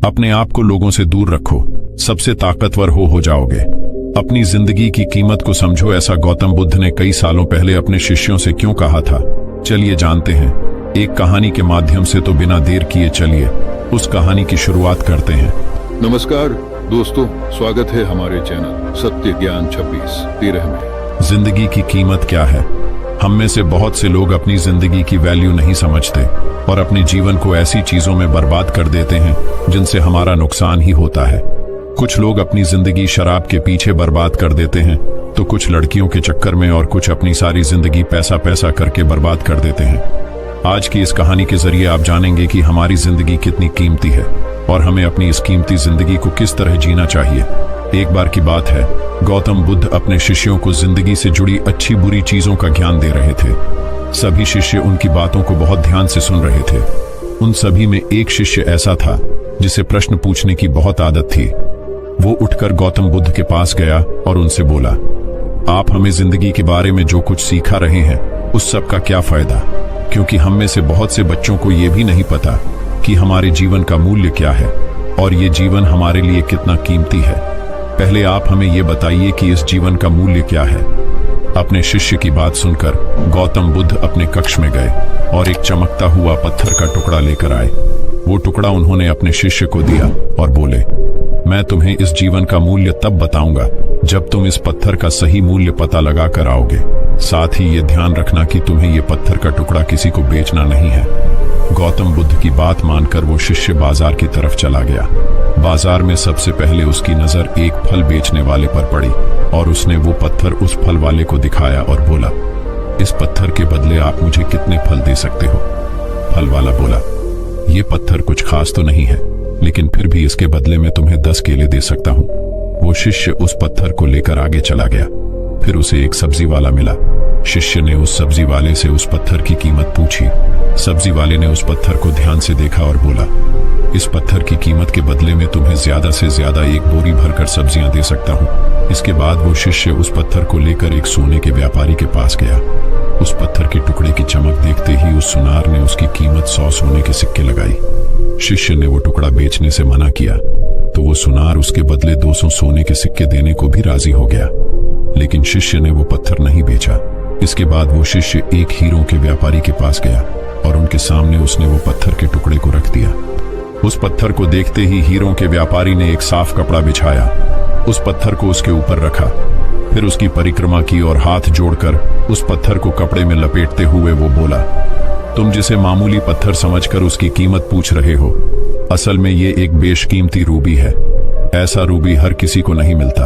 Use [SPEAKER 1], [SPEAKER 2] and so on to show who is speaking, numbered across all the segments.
[SPEAKER 1] अपने आप को लोगों से दूर रखो, सबसे ताकतवर हो जाओगे। अपनी जिंदगी की कीमत को समझो, ऐसा गौतम बुद्ध ने कई सालों पहले अपने शिष्यों से क्यों कहा था। चलिए जानते हैं एक कहानी के माध्यम से। तो बिना देर किए चलिए उस कहानी की शुरुआत करते हैं।
[SPEAKER 2] नमस्कार दोस्तों, स्वागत है हमारे चैनल सत्य ज्ञान 2613 में।
[SPEAKER 1] जिंदगी की कीमत क्या है? हम में से बहुत से लोग अपनी जिंदगी की वैल्यू नहीं समझते और अपने जीवन को ऐसी चीजों में बर्बाद कर देते हैं जिनसे हमारा नुकसान ही होता है। कुछ लोग अपनी जिंदगी शराब के पीछे बर्बाद कर देते हैं, तो कुछ लड़कियों के चक्कर में, और कुछ अपनी सारी जिंदगी पैसा करके बर्बाद कर देते हैं। आज की इस कहानी के जरिए आप जानेंगे कि हमारी जिंदगी कितनी कीमती है और हमें अपनी इस कीमती जिंदगी को किस तरह जीना चाहिए। एक बार की बात है, गौतम बुद्ध अपने शिष्यों को जिंदगी से जुड़ी अच्छी बुरी चीजों का ज्ञान दे रहे थे। सभी शिष्य उनकी बातों को बहुत ध्यान से सुन रहे थे। उन सभी में एक शिष्य ऐसा था जिसे प्रश्न पूछने की बहुत आदत थी। वो उठकर गौतम बुद्ध के पास गया और उनसे बोला, आप हमें जिंदगी के बारे में जो कुछ सिखा रहे हैं उस सब का क्या फायदा? क्योंकि हम में से बहुत से बच्चों को ये भी नहीं पता कि हमारे जीवन का मूल्य क्या है और ये जीवन हमारे लिए कितना कीमती है। पहले आप हमें ये बताइए कि इस जीवन का मूल्य क्या है। अपने शिष्य की बात सुनकर गौतम बुद्ध अपने कक्ष में गए और एक चमकता हुआ पत्थर का टुकड़ा लेकर आए। वो टुकड़ा उन्होंने अपने शिष्य को दिया और बोले, मैं तुम्हें इस जीवन का मूल्य तब बताऊंगा जब तुम इस पत्थर का सही मूल्य पता लगा कर आओगे। साथ ही ये ध्यान रखना कि तुम्हें ये पत्थर का टुकड़ा किसी को बेचना नहीं है। गौतम बुद्ध की बात मानकर वो शिष्य बाजार की तरफ चला गया। बाजार में सबसे पहले उसकी नजर एक फल बेचने वाले पर पड़ी और उसने वो पत्थर उस फल वाले को दिखाया और बोला, इस पत्थर के बदले आप मुझे कितने फल दे सकते हो? फल वाला बोला, ये पत्थर कुछ खास तो नहीं है, लेकिन फिर भी इसके बदले में तुम्हें 10 केले दे सकता हूं। वो शिष्य उस पत्थर को लेकर आगे चला गया। फिर उसे एक सब्जी वाला मिला। शिष्य ने उस सब्जी वाले से उस पत्थर की कीमत पूछी। सब्जी वाले ने उस पत्थर को ध्यान से देखा और बोला, इस पत्थर की कीमत के बदले में तुम्हें ज्यादा से ज्यादा एक बोरी भरकर सब्जियां दे सकता हूं। इसके बाद वो शिष्य उस पत्थर को लेकर एक सोने के व्यापारी के पास गया। उस पत्थर के टुकड़े की चमक देखते ही उस सुनार ने उसकी कीमत 100 सोने के सिक्के लगाई। शिष्य ने वो टुकड़ा बेचने से मना किया तो वो सुनार उसके बदले 200 सोने के सिक्के देने को भी राजी हो गया, लेकिन शिष्य ने वो पत्थर नहीं बेचा। इसके बाद वो शिष्य एक हीरों के व्यापारी के पास गया और उनके सामने उसने वो पत्थर के टुकड़े को रख दिया। उस पत्थर को देखते ही हीरों के व्यापारी ने एक साफ कपड़ा बिछाया, उस पत्थर को उसके ऊपर रखा, फिर उसकी परिक्रमा की और हाथ जोड़कर उस पत्थर को कपड़े में लपेटते हुए वो बोला, तुम जिसे मामूली पत्थर समझकर उसकी कीमत पूछ रहे हो, असल में ये एक बेशकीमती रूबी है। ऐसा रूबी हर किसी को नहीं मिलता।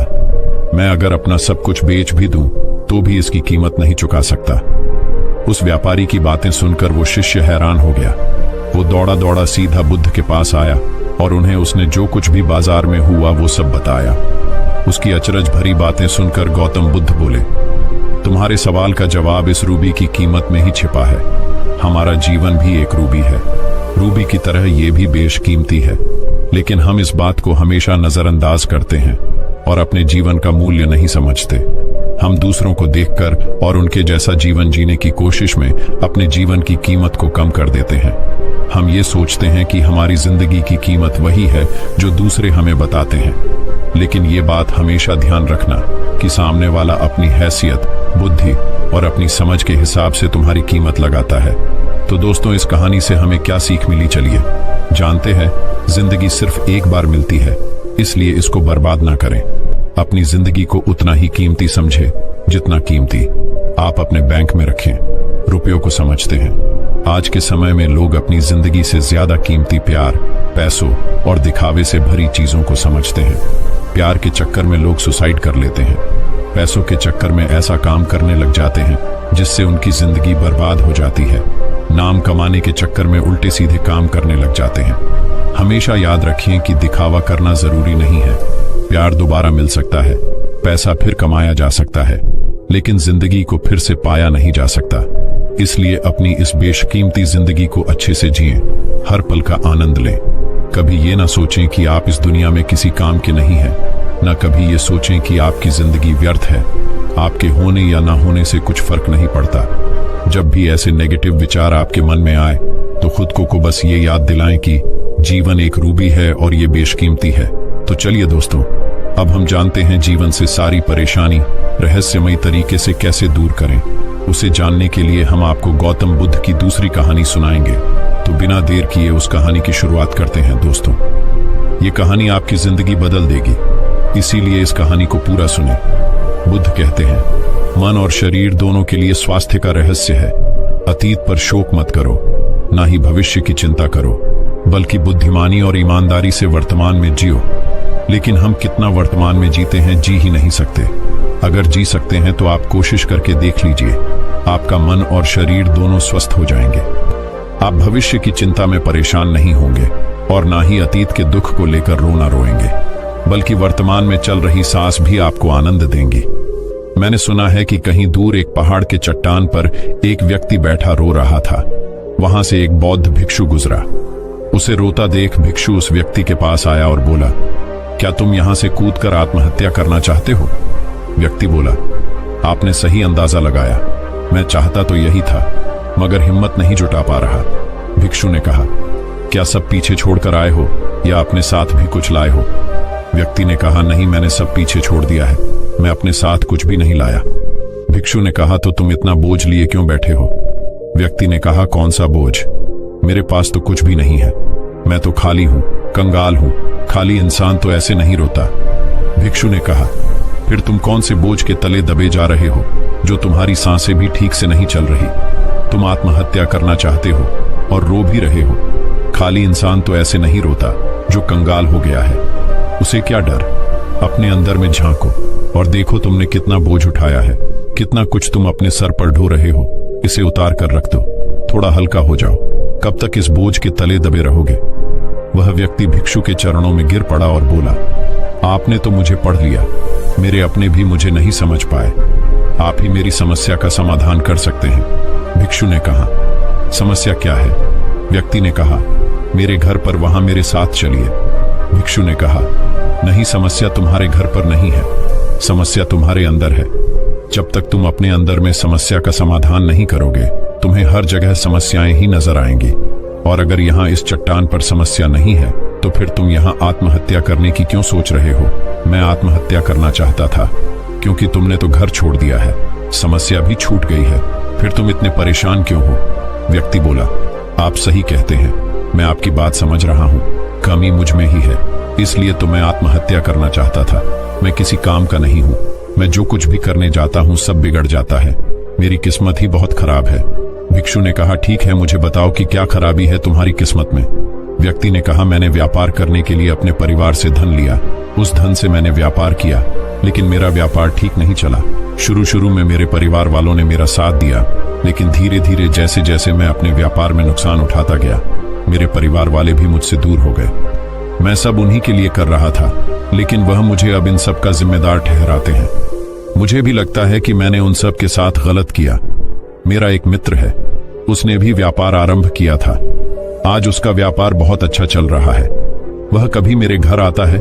[SPEAKER 1] मैं अगर अपना सब कुछ बेच भी दूं तो भी इसकी कीमत नहीं चुका सकता। उस व्यापारी की बातें सुनकर वो शिष्य हैरान हो गया। वो दौड़ा दौड़ा सीधा बुद्ध के पास आया और उन्हें उसने जो कुछ भी बाजार में हुआ वो सब बताया। उसकी अचरज भरी बातें सुनकर गौतम बुद्ध बोले, तुम्हारे सवाल का जवाब इस रूबी की कीमत में ही छिपा है। हमारा जीवन भी एक रूबी है। रूबी की तरह ये भी बेशकीमती है, लेकिन हम इस बात को हमेशा नजरअंदाज करते हैं और अपने जीवन का मूल्य नहीं समझते। हम दूसरों को देखकर और उनके जैसा जीवन जीने की कोशिश में अपने जीवन की कीमत को कम कर देते हैं। हम ये सोचते हैं कि हमारी जिंदगी की कीमत वही है जो दूसरे हमें बताते हैं, लेकिन ये बात हमेशा ध्यान रखना कि सामने वाला अपनी हैसियत, बुद्धि और अपनी समझ के हिसाब से तुम्हारी कीमत लगाता है। तो दोस्तों, इस कहानी से हमें क्या सीख मिली, चलिए जानते हैं। जिंदगी सिर्फ एक बार मिलती है, इसलिए इसको बर्बाद ना करें। अपनी जिंदगी को उतना ही कीमती समझे जितना कीमती आप अपने बैंक में रखें। रुपयों को समझते हैं। आज के समय में लोग अपनी जिंदगी से ज्यादा कीमती प्यार, पैसों और दिखावे से भरी चीजों को समझते हैं। प्यार के चक्कर में लोग सुसाइड कर लेते हैं। पैसों के चक्कर में ऐसा काम करने लग जाते हैं जिससे उनकी जिंदगी बर्बाद हो जाती है। नाम कमाने के चक्कर में उल्टे सीधे काम करने लग जाते हैं। हमेशा याद रखिए कि दिखावा करना जरूरी नहीं है। प्यार दोबारा मिल सकता है, पैसा फिर कमाया जा सकता है, लेकिन जिंदगी को फिर से पाया नहीं जा सकता। इसलिए अपनी इस बेशकीमती जिंदगी को अच्छे से जिएं, हर पल का आनंद लें। कभी ये ना सोचें कि आप इस दुनिया में किसी काम के नहीं हैं, न कभी ये सोचें कि आपकी जिंदगी व्यर्थ है। आपके होने या ना होने से कुछ फर्क नहीं पड़ता। जब भी ऐसे नेगेटिव विचार आपके मन में आए तो खुद को बस ये याद दिलाएं कि जीवन एक रूबी है और ये बेशकीमती है। तो चलिए दोस्तों, अब हम जानते हैं जीवन से सारी परेशानी रहस्यमयी तरीके से कैसे दूर करें। उसे जानने के लिए हम आपको गौतम बुद्ध की दूसरी कहानी सुनाएंगे। तो बिना देर किए उस कहानी की शुरुआत करते हैं दोस्तों। ये कहानी आपकी जिंदगी बदल देगी, इसीलिए इस कहानी को पूरा सुने। बुद्ध कहते हैं, मन और शरीर दोनों के लिए स्वास्थ्य का रहस्य है। अतीत पर शोक मत करो, ना ही भविष्य की चिंता करो, बल्कि बुद्धिमानी और ईमानदारी से वर्तमान में जियो। लेकिन हम कितना वर्तमान में जीते हैं, जी ही नहीं सकते। अगर जी सकते हैं तो आप कोशिश करके देख लीजिए, आपका मन और शरीर दोनों स्वस्थ हो जाएंगे। आप भविष्य की चिंता में परेशान नहीं होंगे और ना ही अतीत के दुख को लेकर रोना रोएंगे, बल्कि वर्तमान में चल रही सांस भी आपको आनंद देंगी। मैंने सुना है कि कहीं दूर एक पहाड़ के चट्टान पर एक व्यक्ति बैठा रो रहा था। वहां से एक बौद्ध भिक्षु गुजरा। उसे रोता देख भिक्षु उस व्यक्ति के पास आया और बोला, क्या तुम यहां से कूदकर आत्महत्या करना चाहते हो? व्यक्ति बोला, आपने सही अंदाजा लगाया, मैं चाहता तो यही था, मगर हिम्मत नहीं जुटा पा रहा। भिक्षु ने कहा, क्या सब पीछे छोड़कर आए हो या अपने साथ भी कुछ लाए हो? व्यक्ति ने कहा, नहीं, मैंने सब पीछे छोड़ दिया है, मैं अपने साथ कुछ भी नहीं लाया। भिक्षु ने कहा, तो तुम इतना बोझ लिए क्यों बैठे हो? व्यक्ति ने कहा, कौन सा बोझ? मेरे पास तो कुछ भी नहीं है, मैं तो खाली हूं, कंगाल हूं। खाली इंसान तो ऐसे नहीं रोता। भिक्षु ने कहा, फिर तुम कौन से बोझ के तले दबे जा रहे हो, जो तुम्हारी सांसें भी ठीक से नहीं चल रही? तुम आत्महत्या करना चाहते हो और रो भी रहे हो। खाली इंसान तो ऐसे नहीं रोता, जो कंगाल हो गया है। उसे क्या डर? अपने अंदर में झांको और देखो तुमने कितना बोझ उठाया है, कितना कुछ तुम अपने सर पर ढो रहे हो। इसे उतार कर रख दो, थोड़ा हल्का हो जाओ। कब तक इस बोझ के तले दबे रहोगे? वह व्यक्ति भिक्षु के चरणों में गिर पड़ा और बोला, आपने तो मुझे पढ़ लिया, मेरे अपने भी मुझे नहीं समझ पाए। आप ही मेरी समस्या का समाधान कर सकते हैं। भिक्षु ने कहा, समस्या क्या है? व्यक्ति ने कहा, मेरे घर पर वहां मेरे साथ चलिए। भिक्षु ने कहा, नहीं, समस्या तुम्हारे घर पर नहीं है, समस्या तुम्हारे अंदर है। जब तक तुम अपने अंदर में समस्या का समाधान नहीं करोगे, तुम्हें हर जगह समस्याएं ही नजर आएंगी। और अगर यहाँ इस चट्टान पर समस्या नहीं है, तो फिर तुम यहाँ आत्महत्या करने की क्यों सोच रहे हो? मैं आत्महत्या करना चाहता था, क्योंकि तुमने तो घर छोड़ दिया है, समस्या भी छूट गई है, फिर तुम इतने परेशान क्यों हो? व्यक्ति बोला, आप सही कहते हैं, मैं आपकी बात समझ रहा हूँ, कमी मुझ में ही है, इसलिए तो मैं आत्महत्या करना चाहता था। मैं किसी काम का नहीं हूँ, मैं जो कुछ भी करने जाता हूँ सब बिगड़ जाता है, मेरी किस्मत ही बहुत खराब है। भिक्षु ने कहा, ठीक है, मुझे बताओ कि क्या खराबी है तुम्हारी किस्मत में? व्यक्ति ने कहा, मैंने व्यापार करने के लिए अपने परिवार से धन लिया, उस धन से मैंने व्यापार किया, लेकिन मेरा व्यापार ठीक नहीं चला। शुरू में मेरे परिवार वालों ने मेरा साथ दिया, लेकिन धीरे धीरे जैसे जैसे मैं अपने व्यापार में नुकसान उठाता गया, मेरे परिवार वाले भी मुझसे दूर हो गए। मैं सब उन्हीं के लिए कर रहा था, लेकिन वह मुझे अब इन सब का जिम्मेदार ठहराते हैं। मुझे भी लगता है कि मैंने उन सब के साथ गलत किया। मेरा एक मित्र है, उसने भी व्यापार आरंभ किया था, आज उसका व्यापार बहुत अच्छा चल रहा है। वह कभी मेरे घर आता है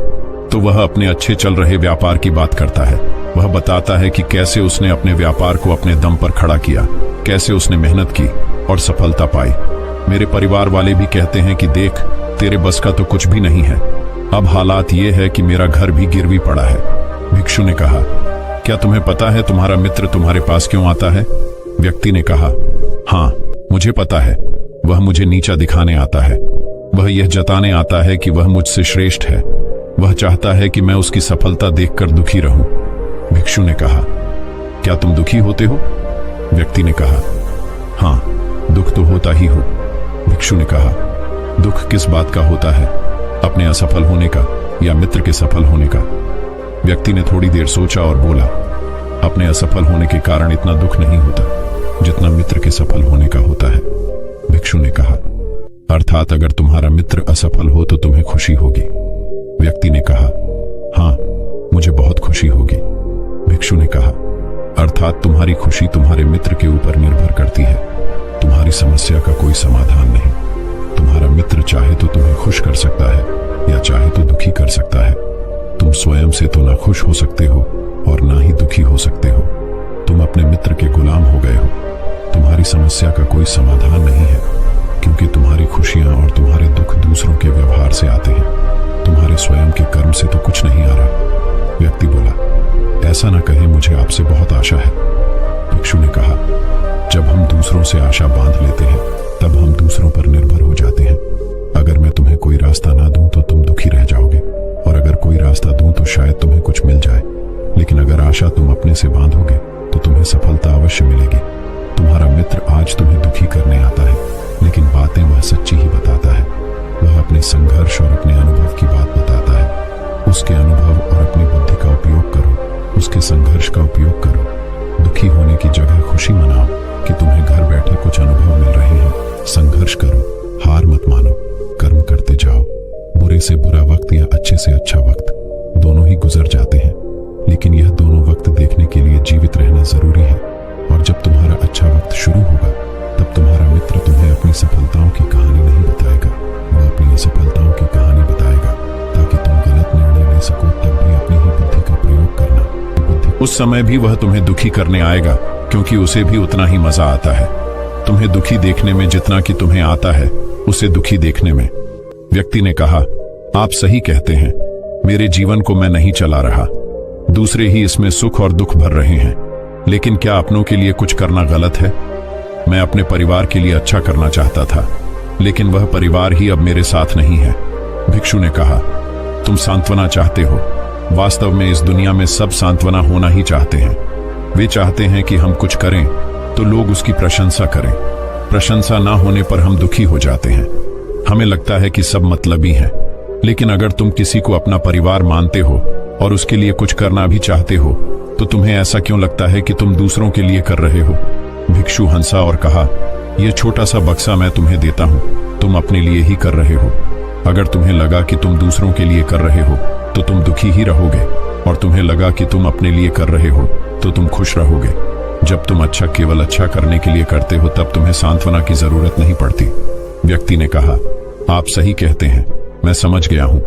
[SPEAKER 1] तो वह अपने अच्छे चल रहे व्यापार की बात करता है। वह बताता है कि कैसे उसने अपने व्यापार को अपने दम पर खड़ा किया, कैसे उसने मेहनत की और सफलता पाई। मेरे परिवार वाले भी कहते हैं कि देख, तेरे बस का तो कुछ भी नहीं है। अब हालात ये है कि मेरा घर भी गिरवी पड़ा है। भिक्षु ने कहा, क्या तुम्हें पता है तुम्हारा मित्र तुम्हारे पास क्यों आता है? व्यक्ति ने कहा, हाँ, मुझे पता है, वह मुझे नीचा दिखाने आता है। वह यह जताने आता है कि वह मुझसे श्रेष्ठ है। वह चाहता है कि मैं उसकी सफलता देखकर दुखी रहूं। भिक्षु ने कहा, क्या तुम दुखी होते हो? व्यक्ति ने कहा, हाँ, दुख तो होता ही हो। भिक्षु ने कहा, दुख किस बात का होता है, अपने असफल होने का या मित्र के सफल होने का? व्यक्ति ने थोड़ी देर सोचा और बोला, अपने असफल होने के कारण इतना दुख नहीं होता जितना मित्र के सफल होने का होता है। भिक्षु ने कहा, अर्थात अगर तुम्हारा मित्र असफल हो तो तुम्हें खुशी होगी। व्यक्ति ने कहा, हाँ, मुझे बहुत खुशी होगी। भिक्षु ने कहा, अर्थात तुम्हारी खुशी तुम्हारे मित्र के ऊपर निर्भर करती है, तुम्हारी समस्या का कोई समाधान नहीं। तुम्हारा मित्र चाहे तो तुम्हें खुश कर सकता है या चाहे तो दुखी कर सकता है। तुम स्वयं से तो ना खुश हो सकते हो और ना ही दुखी हो सकते हो। तुम अपने मित्र के गुलाम हो गए हो। तुम्हारी समस्या का कोई समाधान नहीं है। क्योंकि तुम्हारी खुशियां और तुम्हारे दुख दूसरों के व्यवहार से आते हैं, तुम्हारे स्वयं के कर्म से तो कुछ नहीं आ रहा। व्यक्ति बोला, ऐसा ना कहें, मुझे आपसे बहुत आशा है। भिक्षु ने कहा, जब हम दूसरों से आशा बांध लेते हैं तब हम दूसरों पर निर्भर हो जाते हैं। अगर मैं तुम्हें कोई रास्ता ना दूं तो तुम दुखी रह जाओगे, और अगर कोई रास्ता दूं तो शायद तुम्हें कुछ मिल जाए। लेकिन अगर आशा तुम अपने से बांधोगे तो तुम्हें सफलता अवश्य मिलेगी। तुम्हारा मित्र आज तुम्हें दुखी करने आता है, लेकिन बातें वह सच्ची ही बताता है। वह अपने संघर्ष और अपने अनुभव की बात बताता है। उसके अनुभव और अपनी बुद्धि का उपयोग करो, उसके संघर्ष का उपयोग करो। दुखी होने की जगह खुशी मनाओ कि तुम्हें घर बैठे कुछ अनुभव मिल रहे हैं। संघर्ष करो, हार मत मानो, कर्म करते जाओ। बुरे से बुरा वक्त या अच्छे से अच्छा वक्त दोनों ही गुजर जाते हैं, लेकिन यह दोनों वक्त देखने के लिए जीवित रहना जरूरी है। और जब तुम्हारा अच्छा वक्त शुरू होगा तब तुम्हारा मित्र तुम्हें अपनी सफलताओं की कहानी नहीं बताएगा, वह अपनी असफलताओं की कहानी बताएगा, ताकि तुम गलत निर्णय ले सको। तब भी अपनी ही बुद्धि का प्रयोग करना। उस समय भी वह तुम्हें दुखी करने आएगा, क्योंकि उसे भी उतना ही मजा आता है तुम्हें दुखी देखने में जितना कि तुम्हें आता है उसे दुखी देखने में। व्यक्ति ने कहा, आप सही कहते हैं, मेरे जीवन को मैं नहीं चला रहा, दूसरे ही इसमें सुख और दुख भर रहे हैं। लेकिन क्या अपनों के लिए कुछ करना गलत है? मैं अपने परिवार के लिए अच्छा करना चाहता था, लेकिन वह परिवार ही अब मेरे साथ नहीं है। भिक्षु ने कहा, तुम सांत्वना चाहते हो। वास्तव में इस दुनिया में सब सांत्वना होना ही चाहते हैं। वे चाहते हैं कि हम कुछ करें तो लोग उसकी प्रशंसा करें। प्रशंसा ना होने पर हम दुखी हो जाते हैं। हमें लगता है कि सब मतलबी हैं। लेकिन अगर तुम किसी को अपना परिवार मानते हो और उसके लिए कुछ करना भी चाहते हो तो तुम्हें ऐसा क्यों लगता है कि तुम दूसरों के लिए कर रहे हो? भिक्षु हंसा और कहा, यह छोटा सा बक्सा मैं तुम्हें देता हूं, तुम अपने लिए ही कर रहे हो। अगर तुम्हें लगा कि तुम दूसरों के लिए कर रहे हो तो तुम दुखी ही रहोगे, और तुम्हें लगा कि तुम अपने लिए कर रहे हो तो तुम खुश रहोगे। जब तुम अच्छा केवल अच्छा करने के लिए करते हो तब तुम्हें सांत्वना की जरूरत नहीं पड़ती। व्यक्ति ने कहा, आप सही कहते हैं, मैं समझ गया हूं।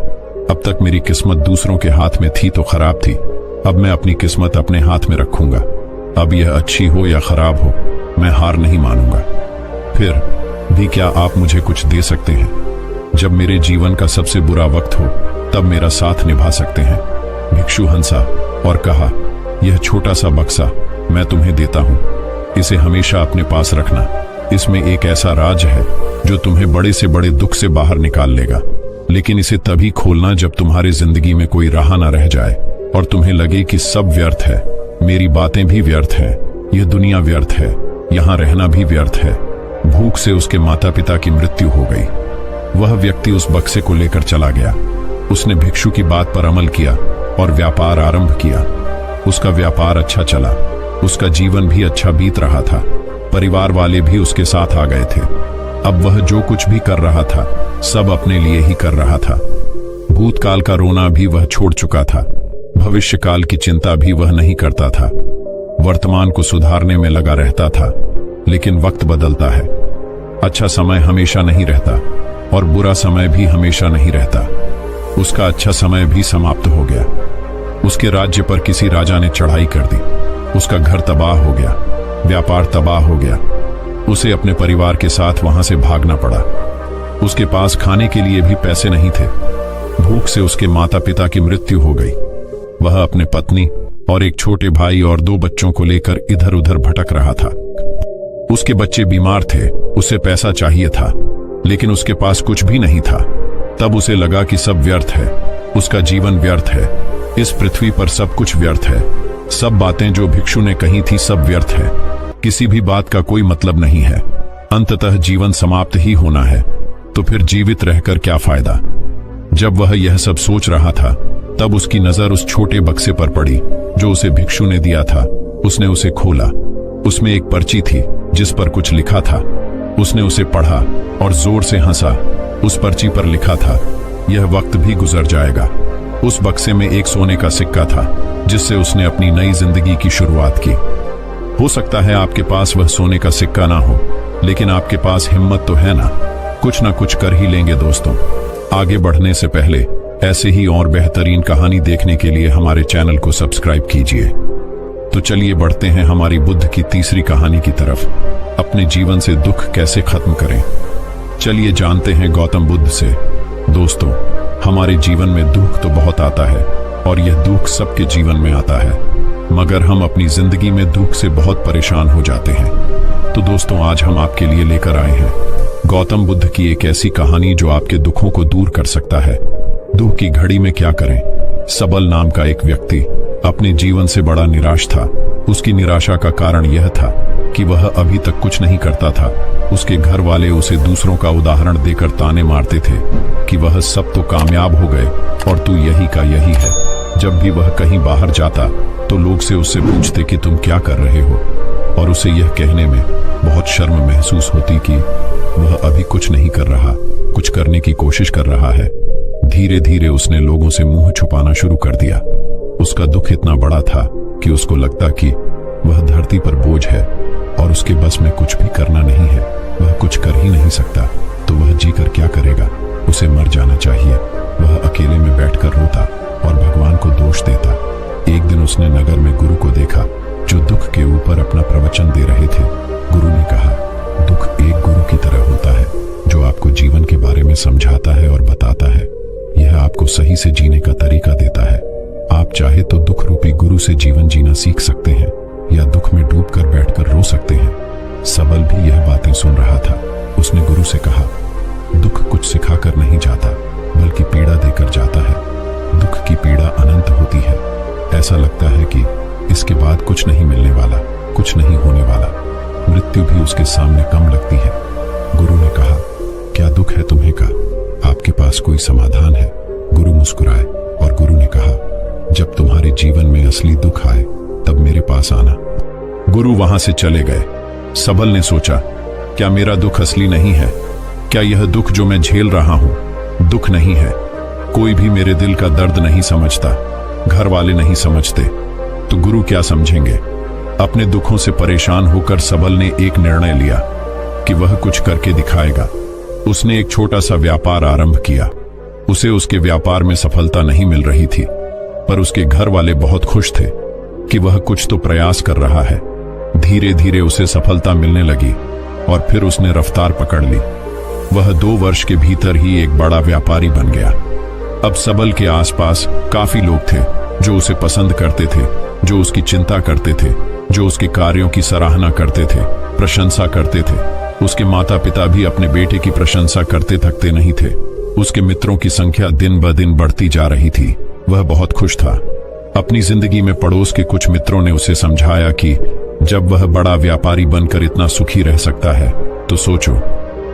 [SPEAKER 1] अब तक मेरी किस्मत दूसरों के हाथ में थी तो खराब थी, अब मैं अपनी किस्मत अपने हाथ में रखूंगा। अब यह अच्छी हो या खराब हो, मैं हार नहीं मानूंगा। फिर भी क्या आप मुझे कुछ दे सकते हैं? जब मेरे जीवन का सबसे बुरा वक्त हो तब मेरा साथ निभा सकते हैं। भिक्षु हंसा और कहा, यह छोटा सा बक्सा मैं तुम्हें देता हूं, इसे हमेशा अपने पास रखना। इसमें एक ऐसा राज है जो तुम्हें बड़े से बड़े दुख से बाहर निकाल लेगा। लेकिन इसे तभी खोलना जब तुम्हारी जिंदगी में कोई राह ना रह जाए और तुम्हें लगे कि सब व्यर्थ है, मेरी बातें भी व्यर्थ हैं, यह दुनिया व्यर्थ है, यहां रहना भी व्यर्थ है। भूख से उसके माता पिता की मृत्यु हो गई। वह व्यक्ति उस बक्से को लेकर चला गया। उसने भिक्षु की बात पर अमल किया और व्यापार आरंभ किया। उसका व्यापार अच्छा चला, उसका जीवन भी अच्छा बीत रहा था। परिवार वाले भी उसके साथ आ गए थे। अब वह जो कुछ भी कर रहा था सब अपने लिए ही कर रहा था। भूतकाल का रोना भी वह छोड़ चुका था, भविष्य काल की चिंता भी वह नहीं करता था। वर्तमान को सुधारने में लगा रहता था। लेकिन वक्त बदलता है, अच्छा समय हमेशा नहीं रहता और बुरा समय भी हमेशा नहीं रहता। उसका अच्छा समय भी समाप्त हो गया। उसके राज्य पर किसी राजा ने चढ़ाई कर दी। उसका घर तबाह हो गया, व्यापार तबाह हो गया। उसे अपने परिवार के साथ वहां से भागना पड़ा। उसके पास खाने के लिए भी पैसे नहीं थे। भूख से उसके माता पिता की मृत्यु हो गई। वह अपने पत्नी और एक छोटे भाई और 2 बच्चों को लेकर इधर उधर भटक रहा था। उसके बच्चे बीमार थे, उसे पैसा चाहिए था, लेकिन उसके पास कुछ भी नहीं था। तब उसे लगा कि सब व्यर्थ है, उसका जीवन व्यर्थ है, इस पृथ्वी पर सब कुछ व्यर्थ है। सब बातें जो भिक्षु ने कही थी सब व्यर्थ है, किसी भी बात का कोई मतलब नहीं है। अंततः जीवन समाप्त ही होना है, तो फिर जीवित रहकर क्या फायदा? जब वह यह सब सोच रहा था तब उसकी नजर उस छोटे बक्से पर पड़ी जो उसे भिक्षु ने दिया था। उसने उसे खोला। उसमें एक पर्ची थी जिस पर कुछ लिखा था। उसने उसे पढ़ा और जोर से हंसा। उस पर्ची पर लिखा था, यह वक्त भी गुजर जाएगा। उस बक्से में एक सोने का सिक्का था जिससे उसने अपनी नई जिंदगी की शुरुआत की। हो सकता है आपके पास वह सोने का सिक्का ना हो, लेकिन आपके पास हिम्मत तो है ना कुछ कर ही लेंगे। दोस्तों, आगे बढ़ने से पहले ऐसे ही और बेहतरीन कहानी देखने के लिए हमारे चैनल को सब्सक्राइब कीजिए। तो चलिए बढ़ते हैं हमारी बुद्ध की तीसरी कहानी की तरफ, अपने जीवन से दुख कैसे खत्म करें। चलिए जानते हैं गौतम बुद्ध से। दोस्तों, हमारे जीवन में दुख तो बहुत आता है और यह दुख सबके जीवन में आता है, मगर हम अपनी जिंदगी में दुख से बहुत परेशान हो जाते हैं। तो दोस्तों, आज हम आपके लिए लेकर आए हैं गौतम बुद्ध की एक ऐसी कहानी जो आपके दुखों को दूर कर सकता है। दुख की घड़ी में क्या करें। सबल नाम का एक व्यक्ति अपने जीवन से बड़ा निराश था। उसकी निराशा का कारण यह था कि वह अभी तक कुछ नहीं करता था। उसके घर वाले उसे दूसरों का उदाहरण देकर ताने मारते थे कि वह सब तो कामयाब हो गए और तू यही का यही है। जब भी वह कहीं बाहर जाता तो लोग से उससे पूछते कि तुम क्या कर रहे हो, और उसे यह कहने में बहुत शर्म महसूस होती कि वह अभी कुछ नहीं कर रहा, कुछ करने की कोशिश कर रहा है। धीरे धीरे उसने लोगों से मुंह छुपाना शुरू कर दिया। उसका दुख इतना बड़ा था कि उसको लगता कि वह धरती पर बोझ है और उसके बस में कुछ भी करना नहीं है। वह कुछ कर ही नहीं सकता, तो वह जीकर क्या करेगा। उसे मर जाना चाहिए। वह अकेले में बैठकर रोता और भगवान को दोष देता। एक दिन उसने नगर में गुरु को देखा जो दुख के ऊपर अपना प्रवचन दे रहे थे। गुरु ने कहा, दुख एक गुरु की तरह होता है जो आपको जीवन के बारे में समझाता है और बताता है। यह आपको सही से जीने का तरीका देता है। आप चाहे तो दुख रूपी गुरु से जीवन जीना सीख सकते हैं या दुख में डूबकर बैठकर रो सकते हैं। सबल भी यह बातें सुन रहा था। उसने गुरु से कहा, दुख कुछ सिखाकर नहीं जाता बल्कि पीड़ा देकर जाता है। दुख की पीड़ा अनंत होती है। ऐसा लगता है कि इसके बाद कुछ नहीं मिलने वाला, कुछ नहीं होने वाला। मृत्यु भी उसके सामने कम लगती है। गुरु ने कहा, क्या दुख है तुम्हें का? आपके पास कोई समाधान है? गुरु मुस्कुराए और गुरु ने कहा, जब तुम्हारे जीवन में असली दुख आए तब मेरे पास आना। गुरु वहां से चले गए। सबल ने सोचा, क्या मेरा दुख असली नहीं है? क्या यह दुख जो मैं झेल रहा हूं दुख नहीं है? कोई भी मेरे दिल का दर्द नहीं समझता, घर वाले नहीं समझते, तो गुरु क्या समझेंगे? अपने दुखों से परेशान होकर सबल ने एक निर्णय लिया कि वह कुछ करके दिखाएगा। उसने एक छोटा सा व्यापार आरंभ किया। उसे उसके व्यापार में सफलता नहीं मिल रही थी, पर उसके घर वाले बहुत खुश थे कि वह कुछ तो प्रयास कर रहा है। धीरे धीरे उसे सफलता मिलने लगी और फिर उसने रफ्तार पकड़ ली। वह 2 वर्ष के भीतर ही एक बड़ा व्यापारी बन गया। अब सबल के आसपास काफी लोग थे जो उसे पसंद करते थे, जो उसकी चिंता करते थे, जो उसके कार्यों की सराहना करते थे, प्रशंसा करते थे। उसके माता पिता भी अपने बेटे की प्रशंसा करते थकते नहीं थे। उसके मित्रों की संख्या दिन ब दिन बढ़ती जा रही थी। वह बहुत खुश था। अपनी जिंदगी में पड़ोस के कुछ मित्रों ने उसे समझाया कि जब वह बड़ा व्यापारी बनकर इतना सुखी रह सकता है तो सोचो,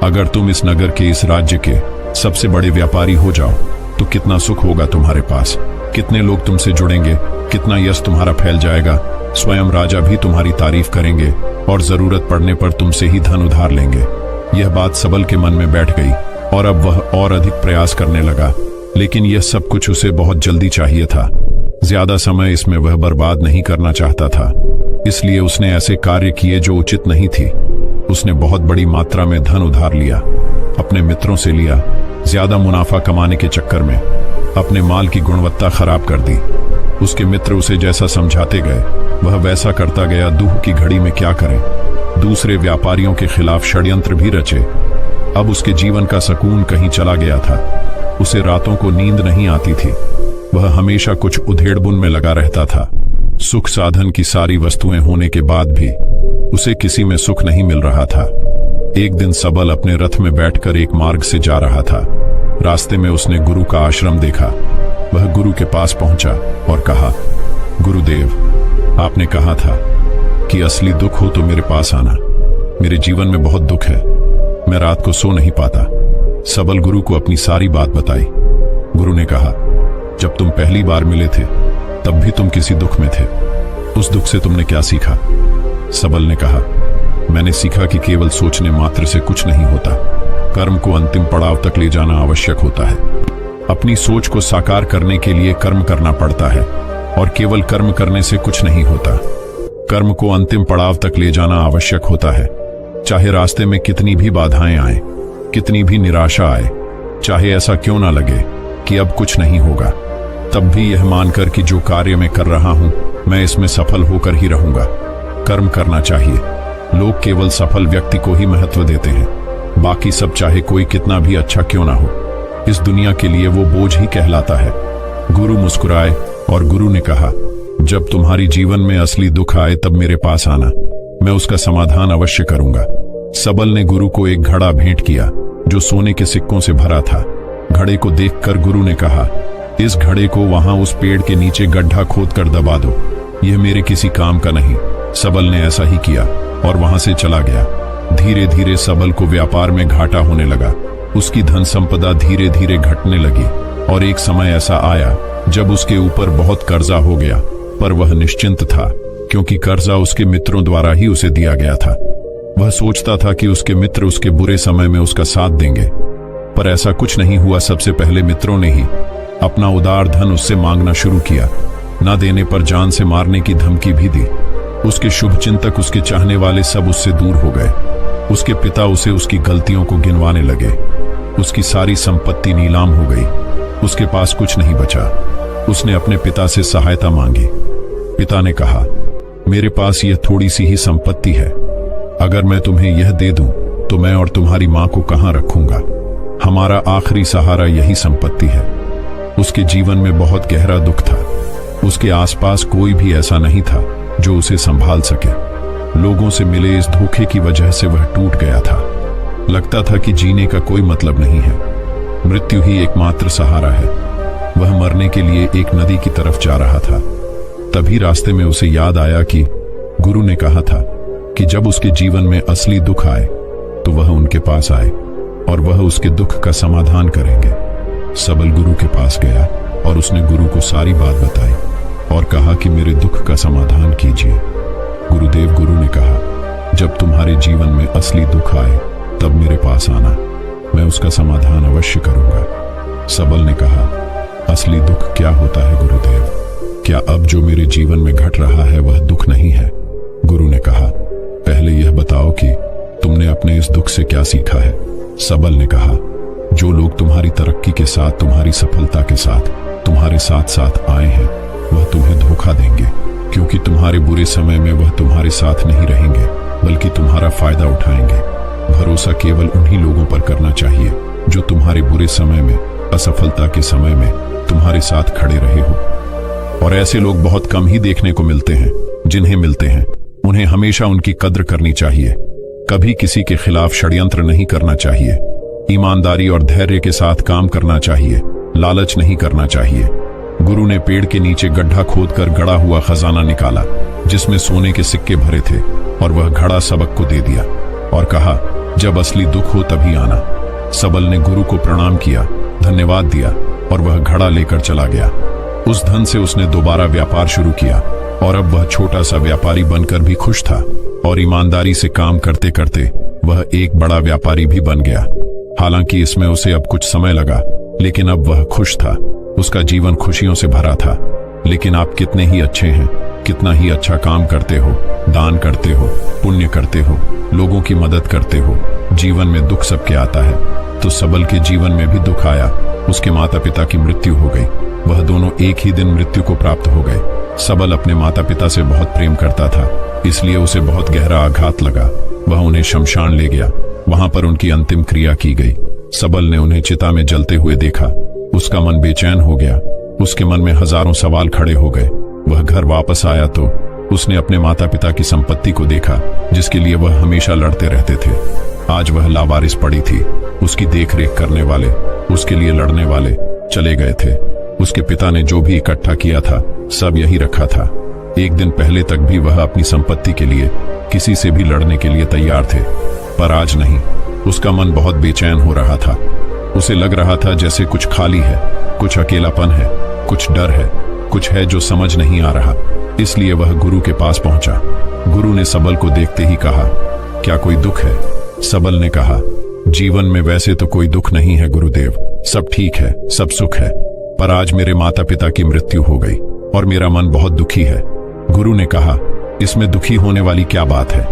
[SPEAKER 1] अगर तुम इस नगर के, इस राज्य के सबसे बड़े व्यापारी हो जाओ तो कितना सुख होगा तुम्हारे पास। कितने लोग तुमसे जुड़ेंगे, कितना यश तुम्हारा फैल जाएगा। स्वयं राजा भी तुम्हारी तारीफ करेंगे और जरूरत पड़ने पर तुमसे ही धन उधार लेंगे। यह बात सबल के मन में बैठ गई और अब वह और अधिक प्रयास करने लगा। लेकिन यह सब कुछ उसे बहुत जल्दी चाहिए था। ज्यादा समय इसमें वह बर्बाद नहीं करना चाहता था, इसलिए उसने ऐसे कार्य किए जो उचित नहीं थी। उसने बहुत बड़ी मात्रा में धन उधार लिया, अपने मित्रों से लिया। ज्यादा मुनाफा कमाने के चक्कर में अपने माल की गुणवत्ता खराब कर दी। उसके मित्र उसे जैसा समझाते गए वह वैसा करता गया। दुख की घड़ी में क्या करें? दूसरे व्यापारियों के खिलाफ षड्यंत्र भी रचे। अब उसके जीवन का सुकून कहीं चला गया था। उसे रातों को नींद नहीं आती थी। वह हमेशा कुछ उधेड़बुन में लगा रहता था। सुख साधन की सारी वस्तुएं होने के बाद भी उसे किसी में सुख नहीं मिल रहा था। एक दिन सबल अपने रथ में बैठकर एक मार्ग से जा रहा था। रास्ते में उसने गुरु का आश्रम देखा। वह गुरु के पास पहुंचा और कहा, गुरुदेव, आपने कहा था कि असली दुख हो तो मेरे पास आना। मेरे जीवन में बहुत दुख है, मैं रात को सो नहीं पाता। सबल गुरु को अपनी सारी बात बताई। गुरु ने कहा, जब तुम पहली बार मिले थे तब भी तुम किसी दुख में थे। उस दुख से तुमने क्या सीखा? सबल ने कहा, मैंने सीखा कि केवल सोचने मात्र से कुछ नहीं होता। कर्म को अंतिम पड़ाव तक ले जाना आवश्यक होता है। अपनी सोच को साकार करने के लिए कर्म करना पड़ता है और केवल कर्म करने से कुछ नहीं होता। कर्म को अंतिम पड़ाव तक ले जाना आवश्यक होता है। चाहे रास्ते में कितनी भी बाधाएं आए, कितनी भी निराशा आए, चाहे ऐसा क्यों ना लगे कि अब कुछ नहीं होगा, तब भी यह मानकर कि जो कार्य मैं कर रहा हूं मैं इसमें सफल होकर ही रहूंगा। कर्म करना चाहिए। लोग केवल सफल व्यक्ति को ही महत्व देते हैं। बाकी सब चाहे कोई कितना भी अच्छा क्यों ना हो, इस दुनिया के लिए वो बोझ ही कहलाता है। गुरु मुस्कुराए और गुरु ने कहा, जब तुम्हारी जीवन में असली दुख आए तब मेरे पास आना, मैं उसका समाधान अवश्य करूंगा। सबल ने गुरु को एक घड़ा भेंट किया जो सोने के सिक्कों से भरा था। घड़े को देखकर गुरु ने कहा, इस घड़े को वहां उस पेड़ के नीचे गड्ढा खोदकर दबा दो, यह मेरे किसी काम का नहीं। सबल ने ऐसा ही किया और वहां से चला गया। धीरे धीरे सबल को व्यापार में घाटा होने लगा। उसकी धन संपदा धीरे धीरे घटने लगी और एक समय ऐसा आया जब उसके ऊपर बहुत कर्जा हो गया, पर वह निश्चिंत था क्योंकि कर्जा उसके मित्रों द्वारा ही उसे दिया गया था। वह सोचता था कि उसके मित्र उसके बुरे समय में उसका साथ देंगे, पर ऐसा कुछ नहीं हुआ। सबसे पहले मित्रों ने ही अपना उदार धन उससे मांगना शुरू किया। न देने पर जान से मारने की धमकी भी दी। उसके शुभचिंतक, उसके चाहने वाले सब उससे दूर हो गए। उसके पिता उसे उसकी गलतियों को गिनवाने लगे। उसकी सारी संपत्ति नीलाम हो गई। उसके पास कुछ नहीं बचा। उसने अपने पिता से सहायता मांगी। पिता ने कहा, मेरे पास यह थोड़ी सी ही संपत्ति है, अगर मैं तुम्हें यह दे दूं तो मैं और तुम्हारी मां को कहां रखूंगा? हमारा आखिरी सहारा यही संपत्ति है। उसके जीवन में बहुत गहरा दुख था। उसके आसपास कोई भी ऐसा नहीं था जो उसे संभाल सके। लोगों से मिले इस धोखे की वजह से वह टूट गया था। लगता था कि जीने का कोई मतलब नहीं है, मृत्यु ही एकमात्र सहारा है। वह मरने के लिए एक नदी की तरफ जा रहा था। तभी रास्ते में उसे याद आया कि गुरु ने कहा था कि जब उसके जीवन में असली दुख आए तो वह उनके पास आए और वह उसके दुख का समाधान करेंगे। सबल गुरु के पास गया और उसने गुरु को सारी बात बताई और कहा कि मेरे दुख का समाधान कीजिए। गुरुदेव, गुरु ने कहा, जब तुम्हारे जीवन में असली दुख आए तब मेरे पास आना, मैं उसका समाधान अवश्य करूंगा। सबल ने कहा, असली दुख क्या होता है गुरुदेव? क्या अब जो मेरे जीवन में घट रहा है वह दुख नहीं है? गुरु ने कहा, पहले यह बताओ कि तुमने अपने इस दुख से क्या सीखा है? सबल ने कहा, जो लोग तुम्हारी तरक्की के साथ, तुम्हारी सफलता के साथ तुम्हारे साथ साथ आए हैं वह तुम्हें धोखा देंगे, क्योंकि तुम्हारे बुरे समय में वह तुम्हारे साथ नहीं रहेंगे बल्कि तुम्हारा फायदा उठाएंगे। भरोसा केवल उन्हीं लोगों पर करना चाहिए जो तुम्हारे बुरे समय में, असफलता के समय में तुम्हारे साथ खड़े रहे हो। और ऐसे लोग बहुत कम ही देखने को मिलते हैं। जिन्हें मिलते हैं उन्हें हमेशा उनकी कद्र करनी चाहिए। कभी किसी के खिलाफ षड्यंत्र नहीं करना चाहिए। ईमानदारी और धैर्य के साथ काम करना चाहिए, लालच नहीं करना चाहिए। गुरु ने पेड़ के नीचे गड्ढा खोदकर गड़ा हुआ खजाना निकाला जिसमें सोने के सिक्के भरे थे और वह घड़ा सबक को दे दिया और कहा, जब असली दुख हो तभी आना। सबल ने गुरु को प्रणाम किया, धन्यवाद दिया और वह घड़ा लेकर चला गया। उस धन से उसने दोबारा व्यापार शुरू किया और अब वह छोटा सा व्यापारी बनकर भी खुश था और ईमानदारी से काम करते करते वह एक बड़ा व्यापारी भी बन गया। हालांकि इसमें उसे अब कुछ समय लगा, लेकिन अब वह खुश था। उसका जीवन खुशियों से भरा था। लेकिन आप कितने ही अच्छे हैं, कितना ही अच्छा काम करते हो, दान करते हो, पुण्य करते हो, लोगों की मदद करते हो, जीवन में दुख सबके आता है। तो सबल के जीवन में भी दुख आया। उसके माता पिता की मृत्यु हो गई। वह दोनों एक ही दिन मृत्यु को प्राप्त हो गए। सबल अपने माता पिता से बहुत प्रेम करता था, इसलिए उसे बहुत गहरा आघात लगा। वह उन्हें शमशान ले गया। वहां पर उनकी अंतिम क्रिया की गई। सबल ने उन्हें चिता में जलते हुए देखा। उसका मन बेचैन हो गया। उसके मन में हजारों सवाल खड़े हो गए। वह घर वापस आया तो उसने अपने माता पिता की संपत्ति को देखा जिसके लिए वह हमेशा लड़ते रहते थे। आज वह लावारिस पड़ी थी। उसकी देखरेख करने वाले, उसके लिए लड़ने वाले चले गए थे। उसके पिता ने जो भी इकट्ठा किया था सब यही रखा था। एक दिन पहले तक भी वह अपनी संपत्ति के लिए किसी से भी लड़ने के लिए तैयार थे, पर आज नहीं। उसका मन बहुत बेचैन हो रहा था। उसे लग रहा था जैसे कुछ खाली है, कुछ अकेलापन है, कुछ डर है, कुछ है जो समझ नहीं आ रहा। इसलिए वह गुरु के पास पहुंचा। गुरु ने सबल को देखते ही कहा, क्या कोई दुख है? सबल ने कहा, जीवन में वैसे तो कोई दुख नहीं है गुरुदेव, सब ठीक है, सब सुख है, पर आज मेरे माता पिता की मृत्यु हो गई और मेरा मन बहुत दुखी है। गुरु ने कहा, इसमें दुखी होने वाली क्या बात है?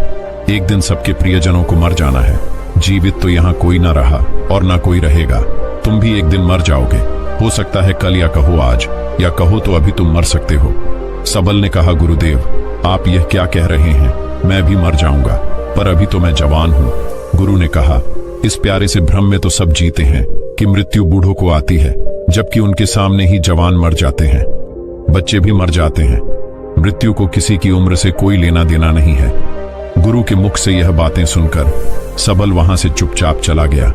[SPEAKER 1] एक दिन सबके प्रियजनों को मर जाना है। जीवित तो यहाँ कोई ना रहा और ना कोई रहेगा। तुम भी एक दिन मर जाओगे। हो सकता है कल, या कहो आज, या कहो तो अभी तुम मर सकते हो। सबल ने कहा, गुरुदेव आप यह क्या कह रहे हैं? मैं भी मर जाऊंगा, पर अभी तो मैं जवान हूं। गुरु ने कहा, इस प्यारे से भ्रम में तो सब जीते हैं कि मृत्यु बूढ़ों को आती है, जबकि उनके सामने ही जवान मर जाते हैं, बच्चे भी मर जाते हैं। मृत्यु को किसी की उम्र से कोई लेना देना नहीं है। गुरु के मुख से यह बातें सुनकर सबल वहां से चुपचाप चला गया,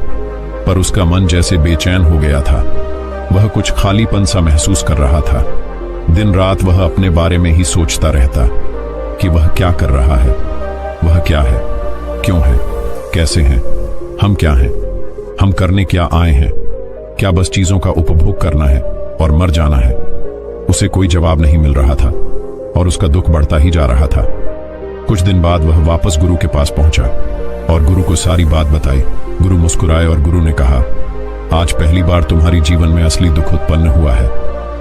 [SPEAKER 1] पर उसका मन जैसे बेचैन हो गया था। वह कुछ खालीपन सा महसूस कर रहा था। दिन रात वह अपने बारे में ही सोचता रहता कि वह क्या कर रहा है, वह क्या है, क्यों है, कैसे हैं, हम क्या हैं, हम करने क्या आए हैं, क्या बस चीजों का उपभोग करना है और मर जाना है। उसे कोई जवाब नहीं मिल रहा था और उसका दुख बढ़ता ही जा रहा था। कुछ दिन बाद वह वापस गुरु के पास पहुंचा और गुरु को सारी बात बताई। गुरु मुस्कुराए और गुरु ने कहा, आज पहली बार तुम्हारी जीवन में असली दुख उत्पन्न हुआ है।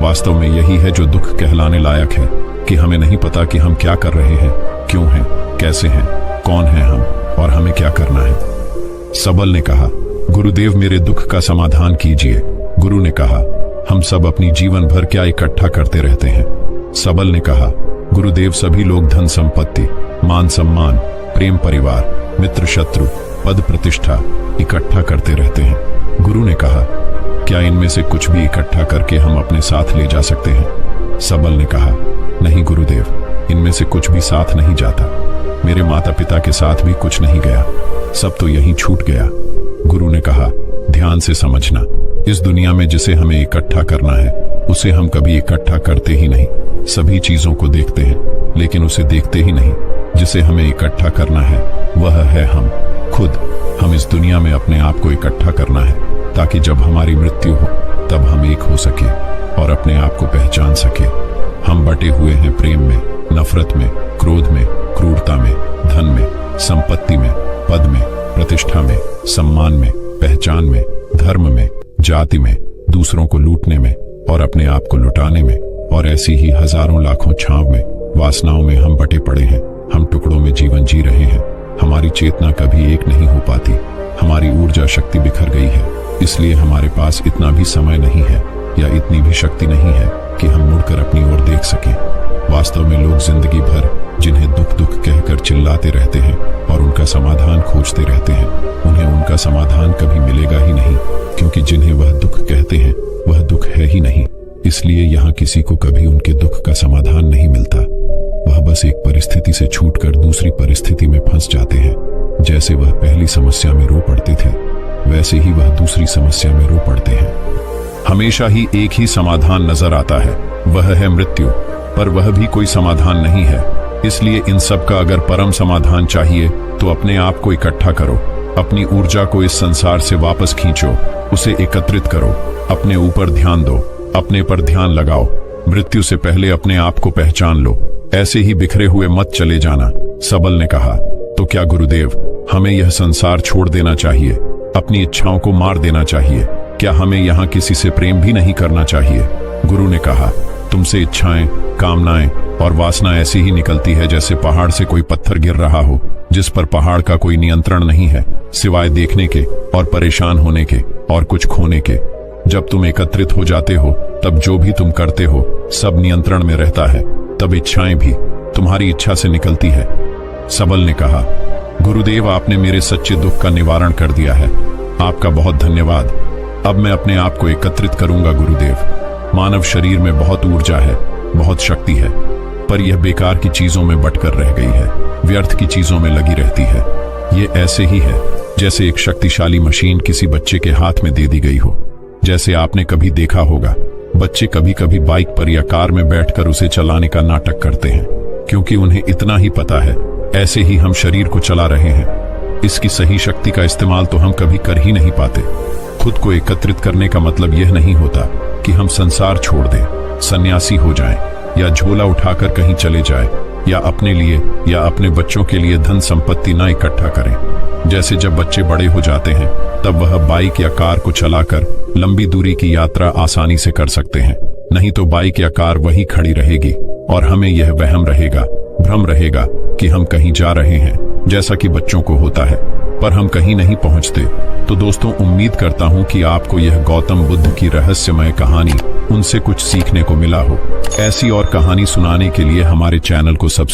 [SPEAKER 1] वास्तव में यही है जो दुख कहलाने लायक है, कि हमें नहीं पता कि हम क्या कर रहे हैं, क्यों हैं, कैसे हैं, कौन हैं हम और हमें क्या करना है। सबल ने कहा, गुरुदेव मेरे दुख का समाधान कीजिए। गुरु ने कहा, हम सब अपनी जीवन भर क्या इकट्ठा करते रहते हैं। सबल ने कहा, गुरुदेव सभी लोग धन संपत्ति, मान सम्मान, प्रेम परिवार, मित्र शत्रु, पद प्रतिष्ठा इकट्ठा करते रहते हैं। गुरु ने कहा, क्या इनमें से कुछ भी इकट्ठा करके हम अपने साथ ले जा सकते हैं। सबल ने कहा, नहीं गुरुदेव, इनमें से कुछ भी साथ नहीं जाता। मेरे माता पिता के साथ भी कुछ नहीं गया, सब तो यहीं छूट गया। गुरु ने कहा, ध्यान से समझना, इस दुनिया में जिसे हमें इकट्ठा करना है उसे हम कभी इकट्ठा करते ही नहीं। सभी चीजों को देखते हैं लेकिन उसे देखते ही नहीं। जिसे हमें इकट्ठा करना है वह है हम खुद। हम इस दुनिया में अपने आप को इकट्ठा करना है ताकि जब हमारी मृत्यु हो तब हम एक हो सके और अपने आप को पहचान सके। हम बटे हुए हैं प्रेम में, नफरत में, क्रोध में, क्रूरता में, धन में, संपत्ति में, पद में, प्रतिष्ठा में, सम्मान में, पहचान में, धर्म में, जाति में, दूसरों को लूटने में और अपने आप को लुटाने में, और ऐसी ही हजारों लाखों छांव में, वासनाओं में हम बटे पड़े हैं। हम टुकड़ों में जीवन जी रहे हैं। हमारी चेतना कभी एक नहीं हो पाती। हमारी ऊर्जा शक्ति बिखर गई है, इसलिए हमारे पास इतना भी समय नहीं है या इतनी भी शक्ति नहीं है कि हम मुड़कर अपनी ओर देख सकें। वास्तव में लोग जिंदगी भर जिन्हें दुख दुख कहकर चिल्लाते रहते हैं और उनका समाधान खोजते रहते हैं, उन्हें उनका समाधान कभी मिलेगा ही नहीं, क्योंकि जिन्हें वह दुख कहते हैं वह दुख है ही नहीं। इसलिए यहाँ किसी को कभी उनके दुख का समाधान नहीं मिलता। वह बस एक परिस्थिति से छूटकर दूसरी परिस्थिति में फंस जाते हैं। जैसे वह पहली समस्या में रो पड़ते थे वैसे ही वह दूसरी समस्या में रो पड़ते हैं। हमेशा ही एक ही समाधान नजर आता है, वह है मृत्यु, पर वह भी कोई समाधान नहीं है। इसलिए इन सब का अगर परम समाधान चाहिए तो अपने आप को इकट्ठा करो, अपनी ऊर्जा को इस संसार से वापस खींचो, उसे एकत्रित करो, अपने ऊपर ध्यान दो, अपने पर ध्यान लगाओ। मृत्यु से पहले अपने आप को पहचान लो, ऐसे ही बिखरे हुए मत चले जाना। सबल ने कहा, तो क्या गुरुदेव हमें यह संसार छोड़ देना चाहिए, अपनी इच्छाओं को मार देना चाहिए? क्या हमें यहाँ किसी से प्रेम भी नहीं करना चाहिए? गुरु ने कहा, तुमसे इच्छाएं, कामनाएं और वासना ऐसी ही निकलती है जैसे पहाड़ से कोई पत्थर गिर रहा हो, जिस पर पहाड़ का कोई नियंत्रण नहीं है सिवाय देखने के और परेशान होने के और कुछ खोने के। जब तुम एकत्रित हो जाते हो तब जो भी तुम करते हो सब नियंत्रण में रहता है, तब इच्छाएं भी तुम्हारी इच्छा से निकलती है। सबल ने कहा, गुरुदेव आपने मेरे सच्चे दुख का निवारण कर दिया है, आपका बहुत धन्यवाद। अब मैं अपने आप को एकत्रित करूंगा गुरुदेव। मानव शरीर में बहुत ऊर्जा है, बहुत शक्ति है, पर यह बेकार की चीजों में बटकर रह गई है, व्यर्थ की चीजों में लगी रहती है। ये ऐसे ही है जैसे एक शक्तिशाली मशीन किसी बच्चे के हाथ में दे दी गई हो। जैसे आपने कभी देखा होगा, बच्चे कभी कभी बाइक पर या कार में बैठकर उसे चलाने का नाटक करते हैं, क्योंकि उन्हें इतना ही पता है। ऐसे ही हम शरीर को चला रहे हैं, इसकी सही शक्ति का इस्तेमाल तो हम कभी कर ही नहीं पाते। खुद को एकत्रित करने का मतलब यह नहीं होता कि हम संसार छोड़ दें, सन्यासी हो जाएं, या झोला उठाकर कहीं चले जाएं, या अपने लिए या अपने बच्चों के लिए धन संपत्ति ना इकट्ठा करें। जैसे जब बच्चे बड़े हो जाते हैं तब वह बाइक या कार को चलाकर लंबी दूरी की यात्रा आसानी से कर सकते हैं, नहीं तो बाइक या कार वहीं खड़ी रहेगी और हमें यह वहम रहेगा, भ्रम रहेगा कि हम कहीं जा रहे हैं, जैसा कि बच्चों को होता है, पर हम कहीं नहीं पहुंचते। तो दोस्तों, उम्मीद करता हूं कि आपको यह गौतम बुद्ध की रहस्यमय कहानी उनसे कुछ सीखने को मिला हो। ऐसी और कहानी सुनाने के लिए हमारे चैनल को सब्सक्राइब